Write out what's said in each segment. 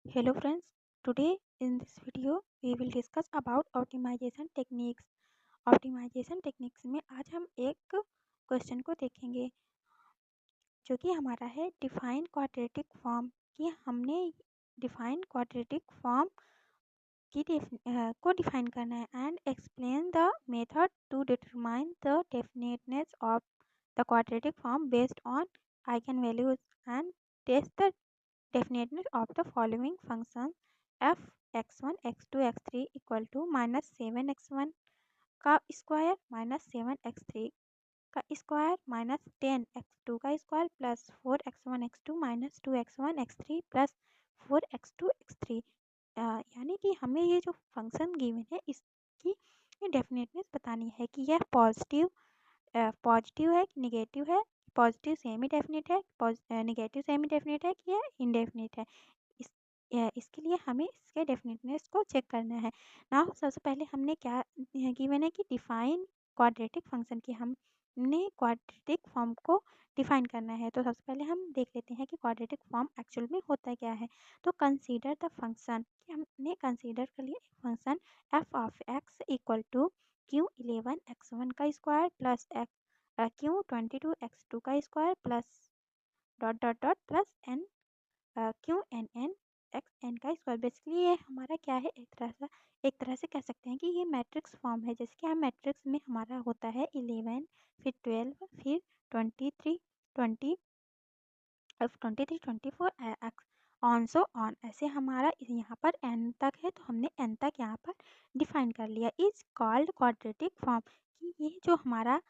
Hello friends, today in this video we will discuss about optimization techniques. Optimization techniques में आज हम एक question को देखेंगे जो कि हमारा है डिफाइन क्वाड्रेटिक फॉर्म कि हमने डिफाइन क्वाड्रेटिक फॉर्म को डिफाइन करना है and explain the method to determine the definiteness of the quadratic form based on eigen values and test the definiteness of the following functions f x1 x2 x3 equal to minus 7x1 का square minus 7x3 का square minus 10x2 का square plus 4x1 x2 minus 2x1 x3 plus 4x2 x3 यानी कि हमें ये जो function given है इसकी डेफिनेटनेस बतानी है कि यह पॉजिटिव है कि निगेटिव है, पॉजिटिव सेमी डेफिनेट है, निगेटिव सेमी डेफिनेट है कि यह इनडेफिनेट है। इसके लिए हमें इसके डेफिनेटनेस को चेक करना है ना। सबसे पहले हमने क्या गिवन है कि डिफाइन क्वाड्रेटिक फंक्शन की हमने क्वाड्रेटिक फॉर्म को डिफाइन करना है। तो सबसे पहले हम देख लेते हैं कि क्वाड्रेटिक फॉर्म एक्चुअल में होता क्या है। तो कंसीडर द फंक्शन कि हमने कंसीडर कर लिया एक function F of X equal to Q11 x1 का स्क्वायर प्लस Q22 x2 का square plus dot dot dot plus n Qnn xn का स्क्वायर। बेसिकली ये हमारा क्या है, एक तरह से कह सकते हैं कि ये मैट्रिक्स फॉर्म है। जैसे कि हम मैट्रिक्स में हमारा होता है 11 फिर 12 फिर 23 20 23 24 एक्स ऑन सो ऑन, ऐसे हमारा यहाँ पर n तक है। तो हमने n तक यहाँ पर डिफाइन कर लिया। इज कॉल्ड क्वाड्रेटिक फॉर्म कि ये जो हमारा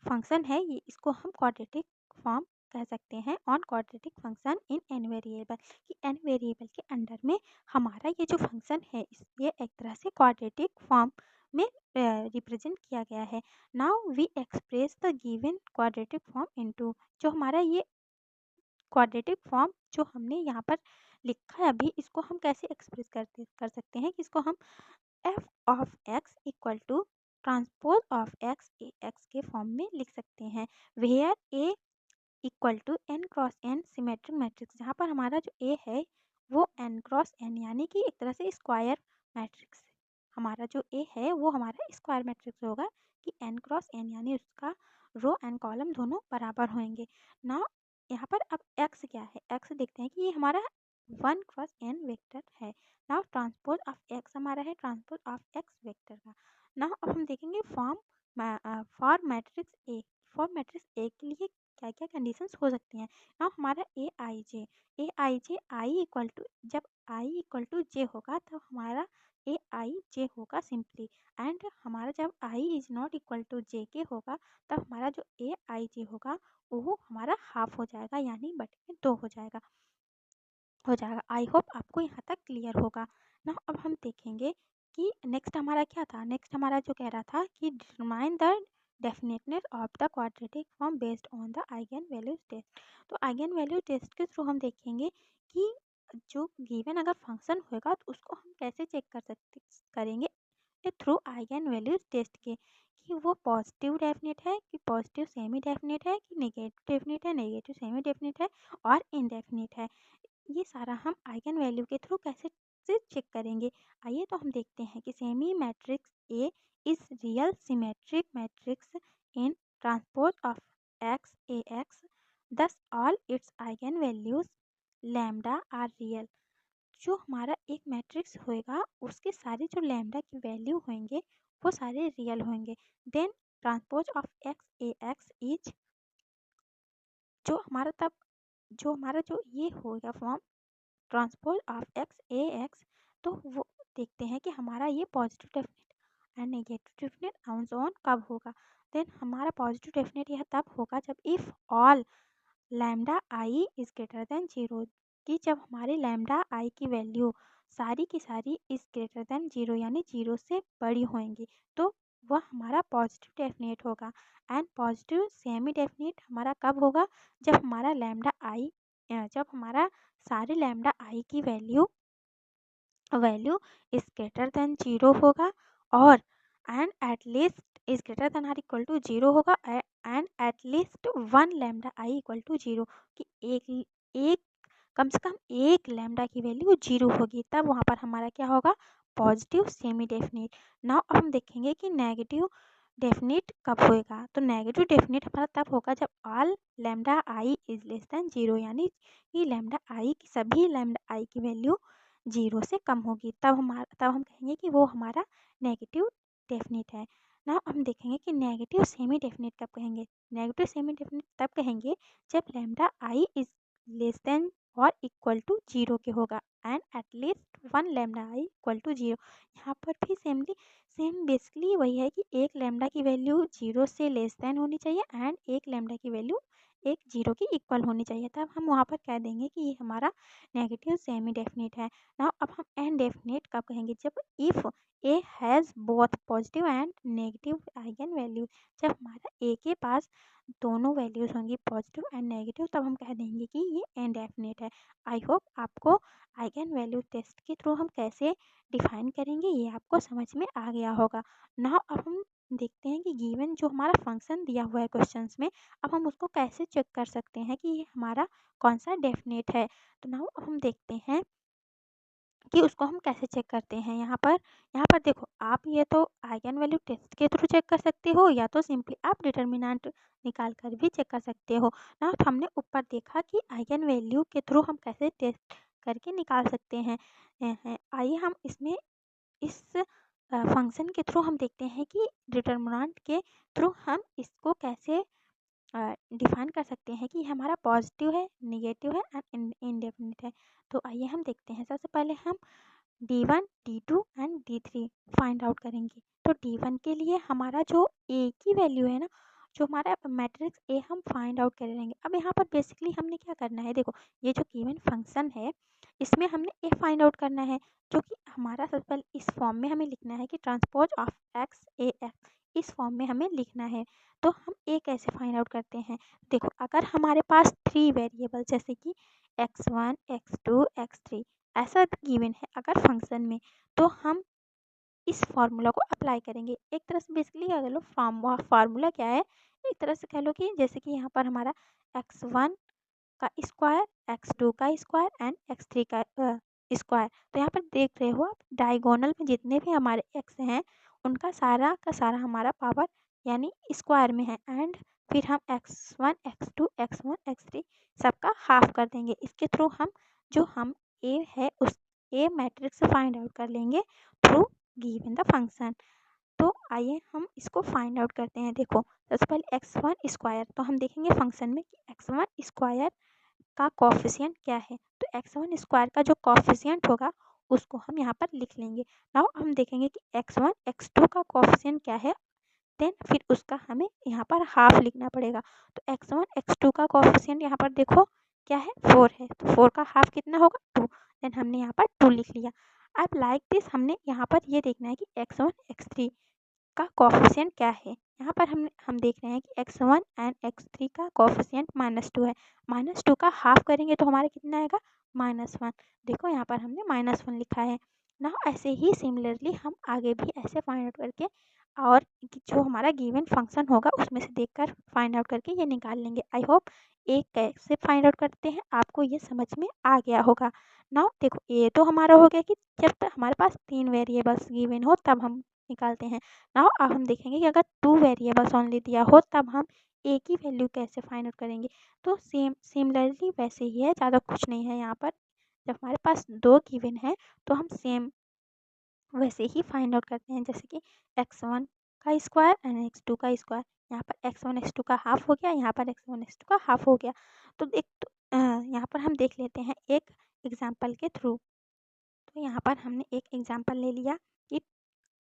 फंक्शन है ये इसको हम क्वाड्रेटिक फॉर्म कह सकते हैं on quadratic function in an variable कि एन वेरिएबल के अंडर में हमारा ये जो फंक्शन है ये एक तरह से क्वाड्रेटिक फॉर्म में रिप्रेजेंट किया गया है। Now we express the given quadratic form into, जो हमारा ये क्वाड्रेटिक फॉर्म जो हमने यहाँ पर लिखा है अभी, इसको हम कैसे एक्सप्रेस कर सकते हैं कि इसको हम F of X equal to transpose of X A X के फॉर्म में लिख सकते हैं। Where A equal to N cross N symmetric matrix, जहाँ पर हमारा जो ए है वो एन क्रॉस एन यानी कि एक तरह से स्क्वायर मैट्रिक्स, हमारा जो ए है वो हमारा स्क्वायर मैट्रिक्स होगा कि एन क्रॉस एन यानी उसका रो एंड कॉलम दोनों बराबर होंगे ना। यहाँ पर अब एक्स क्या है, एक्स देखते हैं कि ये हमारा 1 क्रॉस n वेक्टर है। नाउ ट्रांसपोज ऑफ एक्स हमारा है ट्रांसपोज ऑफ एक्स वेक्टर का। नाउ अब हम देखेंगे for matrix A, for matrix A के लिए क्या क्या कंडीशंस हो सकती हैं। नाउ हमारा ए आई जे आई इक्वल टू, जब आई इक्वल टू जे होगा तब हमारा ए आई जे होगा सिंपली, एंड हमारा जब I is not equal to जे के होगा तब हमारा जो ए आई जे होगा वो हमारा हाफ हो जाएगा यानी बटे में 2 हो जाएगा। आई होप आपको यहाँ तक क्लियर होगा ना। अब हम देखेंगे कि नेक्स्ट हमारा क्या था। नेक्स्ट हमारा जो कह रहा था कि determine the definiteness of the quadratic form based on the eigen values test. तो आइगन वैल्यू टेस्ट के थ्रू हम देखेंगे कि जो गिवन अगर फंक्शन होगा तो उसको हम कैसे चेक करेंगे थ्रू आइगन वैल्यूज टेस्ट के कि वो पॉजिटिव डेफिनेट है कि पॉजिटिव सेमी डेफिनेट है कि नेगेटिव डेफिनेट है, नेगेटिव सेमी डेफिनेट है और इनडेफिनेट है। ये सारा हम आइगन वैल्यू के थ्रू कैसे से चेक करेंगे। आइए तो हम देखते हैं कि semi matrix A is real symmetric matrix in transpose of X A X, thus all its eigenvalues lambda are real. जो हमारा एक मैट्रिक्स होएगा उसके सारे जो लैम्डा की वैल्यू होंगे वो सारे रियल होंगे। Then transpose of X A X is, जो हमारा जो ये होगा form transpose of X A X, तो वो देखते हैं कि हमारा ये positive definite and negative definite आउंस ऑन कब होगा। देन हमारा पॉजिटिव डेफिनेट यह तब होगा जब if all lambda I is greater than 0, कि जब हमारे लैम्डा आई की वैल्यू सारी की सारी इज़ ग्रेटर देन 0 यानी 0 से बड़ी होंगी तो वह हमारा पॉजिटिव डेफिनेट होगा। एंड पॉजिटिव सेमी डेफिनेट हमारा कब होगा, जब हमारा जब हमारा सारे लैम्डा आई की वैल्यू इज ग्रेटर देन 0 होगा और and at least is greater than or equal to 0 होगा and at least 1 lambda I equal to 0, कि एक कम से कम एक लैम्डा की वैल्यू 0 होगी, तब वहाँ पर हमारा क्या होगा, पॉजिटिव सेमी डेफिनिट। नाउ अब हम देखेंगे कि नेगेटिव डेफिनिट कब होएगा। तो नेगेटिव डेफिनिट हमारा तब होगा जब all lambda I is less then 0, यानी कि लैम्डा आई की सभी लैम्डा आई की वैल्यू 0 से कम होगी, तब हम कहेंगे कि वो हमारा नेगेटिव डेफिनिट है। ना हम देखेंगे कि नेगेटिव सेमी डेफिनिट कब कहेंगे। नेगेटिव सेमी डेफिनिट तब कहेंगे जब lambda I is less than or equal to 0 के होगा and at least 1 lambda I equal to 0। यहाँ पर भी सेम बेसिकली वही है कि एक लैम्डा की वैल्यू 0 से लेस देन होनी चाहिए एंड एक लैम्डा की वैल्यू एक 0 की इक्वल होनी चाहिए, तब हम वहाँ पर कह देंगे कि ये हमारा नेगेटिव सेमी डेफिनिट है। ना अब हम एन डेफिनिट कब कहेंगे, जब if A has both positive and negative eigen value, जब हमारा ए के पास दोनों वैल्यूज़ होंगी पॉजिटिव एंड नेगेटिव, तब हम कह देंगे कि ये एन डेफिनिट है। आई होप आपको आइगन वैल्यू टेस्ट के थ्रू हम कैसे डिफाइन करेंगे ये आपको समझ में आ गया होगा। नाउ अब हम देखते हैं कि गिवन जो हमारा फंक्शन दिया हुआ है क्वेश्चंस में, अब हम उसको कैसे चेक कर सकते हैं कि ये हमारा कौन सा डेफिनेट है। तो नाउ अब हम देखते हैं कि उसको हम कैसे चेक करते हैं। यहाँ पर देखो, आप ये तो आइगन वैल्यू टेस्ट के थ्रू चेक कर सकते हो, या तो सिंपली आप डिटर्मिनेंट निकाल कर भी चेक कर सकते हो ना। तो हमने ऊपर देखा कि आइगन वैल्यू के थ्रू हम कैसे टेस्ट करके निकाल सकते हैं। आइए हम इसमें इस फंक्शन के थ्रू हम देखते हैं कि डिटर्मिनेंट के थ्रू हम इसको कैसे डिफाइन कर सकते हैं कि हमारा पॉजिटिव है, नेगेटिव है एंड इनडेफिनिट है। तो आइए हम देखते हैं। सबसे पहले हम D1, D2 and D3 find out करेंगे। तो D1 के लिए हमारा जो ए की वैल्यू है ना, जो हमारा मैट्रिक्स ए हम फाइंड आउट करेंगे। अब यहाँ पर बेसिकली हमने क्या करना है, देखो ये जो गिवन फंक्शन है इसमें हमने ए फाइंड आउट करना है, जो कि हमारा सबसे पहले इस फॉर्म में हमें लिखना है कि transpose of X A x, इस फॉर्म में हमें लिखना है। तो हम ए कैसे फाइंड आउट करते हैं, देखो अगर हमारे पास 3 वेरिएबल जैसे कि x1, x2, x3 ऐसा गिवन है अगर फंक्शन में, तो हम इस फार्मूला को अप्लाई करेंगे। एक तरह से बेसिकली कह लो फार्मूला क्या है, एक तरह से कह लो कि जैसे कि यहाँ पर हमारा x1 का स्क्वायर, x2 का स्क्वायर एंड x3 का स्क्वायर। तो यहाँ पर देख रहे हो आप, डायगोनल में जितने भी हमारे x हैं उनका सारा का सारा हमारा पावर यानी स्क्वायर में है, एंड फिर हम x1, x2, x1, x3 सबका हाफ कर देंगे। इसके थ्रू हम ए है उस ए मैट्रिक्स फाइंड आउट कर लेंगे थ्रू गिवन द फंक्शन। तो आइए हम इसको फाइंड आउट करते हैं। देखो सबसे पहले x1 स्क्वायर, तो हम देखेंगे फंक्शन में कि x1 स्क्वायर का कोफिशिएंट क्या है। तो x1 स्क्वायर का जो कोफिशिएंट होगा उसको हम यहाँ पर लिख लेंगे। नाउ हम देखेंगे कि x1 x2 का कोफिशिएंट क्या है, देन फिर उसका हमें यहाँ पर हाफ लिखना पड़ेगा। तो x1 x2 का कोफिशिएंट यहाँ पर देखो क्या है, 4 है, तो 4 का हाफ कितना होगा, 2। देन हमने यहाँ पर 2 लिख लिया। अब लाइक दिस हमने यहाँ पर ये देखना है कि x1 x3 का कोफिशिएंट क्या है। यहाँ पर हम देख रहे हैं कि x1 एंड x3 का कोफिशिएंट -2 है। -2 का हाफ करेंगे तो हमारा कितना आएगा, -1। देखो यहाँ पर हमने -1 लिखा है ना। ऐसे ही सिमिलरली हम आगे भी ऐसे फाइंड आउट करके और जो हमारा गिवन फंक्शन होगा उसमें से देखकर फाइंड आउट करके ये निकाल लेंगे। आई होप एक कैसे फाइंड आउट करते हैं आपको ये समझ में आ गया होगा। नाउ देखो ये तो हमारा हो गया कि जब तक हमारे पास 3 वेरिएबल्स गिवन हो तब हम निकालते हैं। नाउ अब हम देखेंगे कि अगर 2 वेरिएबल्स ओनली दिया हो तब हम ए की वैल्यू कैसे फाइंड आउट करेंगे। तो सिमिलरली वैसे ही है, ज़्यादा कुछ नहीं है यहाँ पर। जब हमारे पास 2 गिवन है तो हम सेम वैसे ही फाइंड आउट करते हैं, जैसे कि x1 का स्क्वायर एंड x2 का स्क्वायर। यहाँ पर x1 x2 का हाफ हो गया, यहाँ पर x1 x2 का हाफ हो गया। तो यहाँ पर हम देख लेते हैं एक एग्जाम्पल के थ्रू। तो यहाँ पर हमने एक एग्जाम्पल ले लिया कि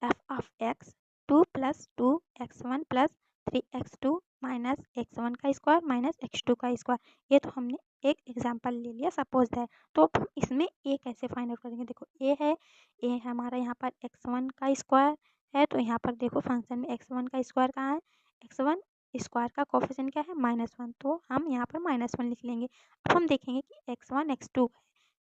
f of x 2 + 2x1 + 3x2 minus x1 का स्क्वायर माइनस x2 का स्क्वायर। ये तो हमने एक एग्जाम्पल ले लिया, सपोज दैट। तो अब हम इसमें ए कैसे फाइंड आउट करेंगे, देखो ए हमारा यहाँ पर x1 का स्क्वायर है, तो यहाँ पर देखो फंक्शन में x1 का स्क्वायर कहाँ है, x1 स्क्वायर का कोफिशिएंट क्या है, -1, तो हम यहाँ पर -1 लिख लेंगे। अब हम देखेंगे कि x1 x2 है,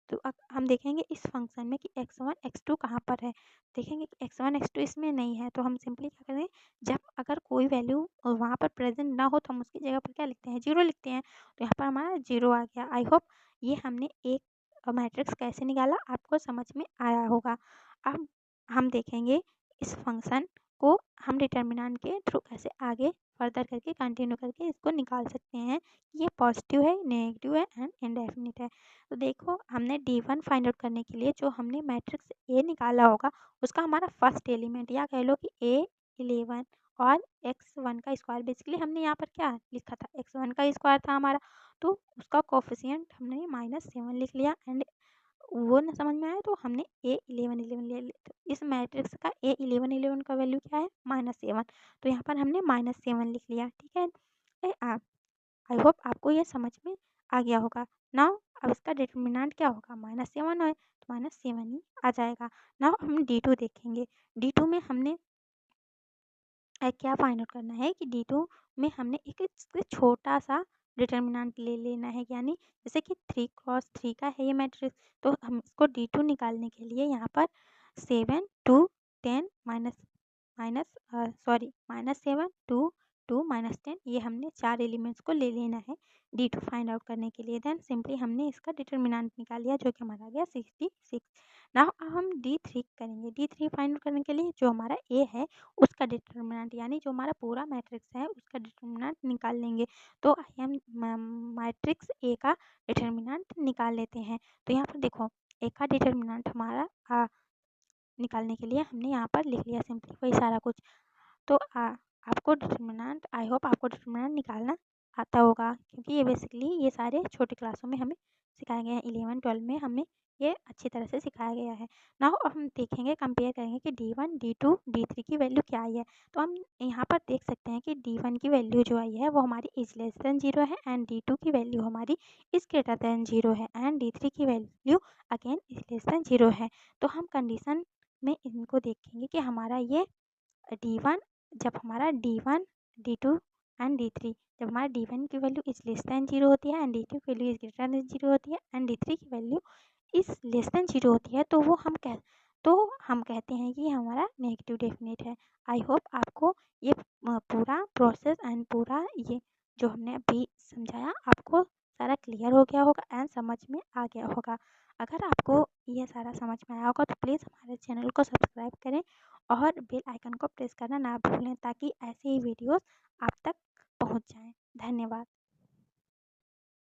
तो अब हम देखेंगे इस फंक्शन में कि x1 x2 कहाँ पर है। देखेंगे कि x1 x2 इसमें नहीं है, तो हम सिंपली क्या करेंगे, जब अगर कोई वैल्यू वहाँ पर प्रेजेंट ना हो तो हम उसकी जगह पर क्या लिखते हैं, 0 लिखते हैं। तो यहाँ पर हमारा 0 आ गया। आई होप ये हमने एक मैट्रिक्स कैसे निकाला आपको समझ में आया होगा। अब हम देखेंगे इस फंक्शन को हम डिटर्मिनेंट के थ्रू कैसे आगे फर्दर करके कंटिन्यू करके इसको निकाल सकते हैं। ये पॉजिटिव है, नेगेटिव है एंड इंडेफिनिट है। तो देखो हमने D1 फाइंड आउट करने के लिए जो हमने मैट्रिक्स ए निकाला होगा उसका हमारा फर्स्ट एलिमेंट या कह लो कि A11 और x1 का स्क्वायर, बेसिकली हमने यहाँ पर क्या लिखा था, x1 का स्क्वायर था हमारा, तो उसका कोफिशिएंट हमने -7 लिख लिया एंड वो ना समझ में आया तो हमने A11 ले लिया। तो इस मैट्रिक्स का A11 का वैल्यू क्या है -7, तो यहाँ पर हमने -7 लिख लिया। ठीक है, आई होप आपको ये समझ में आ गया होगा। नाउ अब इसका डिटरमिनेंट क्या होगा, -7 है तो -7 ही आ जाएगा। नाउ हम D2 देखेंगे। D2 में हमने क्या फाइंड आउट करना है कि D2 में हमने एक इससे छोटा सा डिटर्मिनेंट ले लेना है, यानी जैसे कि 3 क्रॉस 3 का है ये मैट्रिक्स, तो हम इसको D2 निकालने के लिए यहाँ पर 7 2 10 माइनस माइनस सॉरी -7 2 2 -10 ये हमने 4 एलिमेंट्स को ले लेना है D2 फाइंड आउट करने के लिए। देन सिंपली हमने इसका डिटर्मिनेंट निकाल लिया जो कि हमारा आ गया 66। नाउ अब हम D3 करेंगे। D3 फाइंड आउट करने के लिए जो हमारा A है उसका डिटर्मिनेंट, यानी जो हमारा पूरा मैट्रिक्स है उसका डिटर्मिनेंट निकाल लेंगे। तो हम मैट्रिक्स ए का डिटर्मिनेंट निकाल लेते हैं। तो यहाँ पर देखो ए का डिटर्मिनेंट हमारा निकालने के लिए हमने यहाँ पर लिख लिया सिंपली वही सारा कुछ। तो आपको डिटर्मिनेंट, आई होप आपको डिटर्मिनेंट निकालना आता होगा, क्योंकि ये बेसिकली ये सारे छोटी क्लासों में हमें सिखाया गया है। 11 12 में हमें ये अच्छी तरह से सिखाया गया है। नाउ अब हम देखेंगे, कंपेयर करेंगे कि D1 D2 D3 की वैल्यू क्या आई है। तो हम यहाँ पर देख सकते हैं कि D1 की वैल्यू जो आई है वो हमारी इज लेस देन 0 है एंड D2 की वैल्यू हमारी इज ग्रेटर देन 0 है एंड D3 की value again is less then 0 है। तो हम कंडीशन में इनको देखेंगे कि हमारा ये D1 जब हमारा D1 D2 एंड D3 जब हमारा D1 की वैल्यू इज लेस देन 0 होती है एंड D2 की वैल्यू इज ग्रेटर देन 0 होती है एंड D3 की वैल्यू इज लेस देन 0 होती है, तो हम कहते हैं कि हमारा नेगेटिव डेफिनेट है। आई होप आपको ये पूरा प्रोसेस एंड पूरा ये जो हमने अभी समझाया आपको सारा क्लियर हो गया होगा एंड समझ में आ गया होगा। अगर आपको ये सारा समझ में आया होगा तो प्लीज़ हमारे चैनल को सब्सक्राइब करें और बेल आइकन को प्रेस करना ना भूलें ताकि ऐसे ही वीडियोस आप तक पहुंच जाएं। धन्यवाद।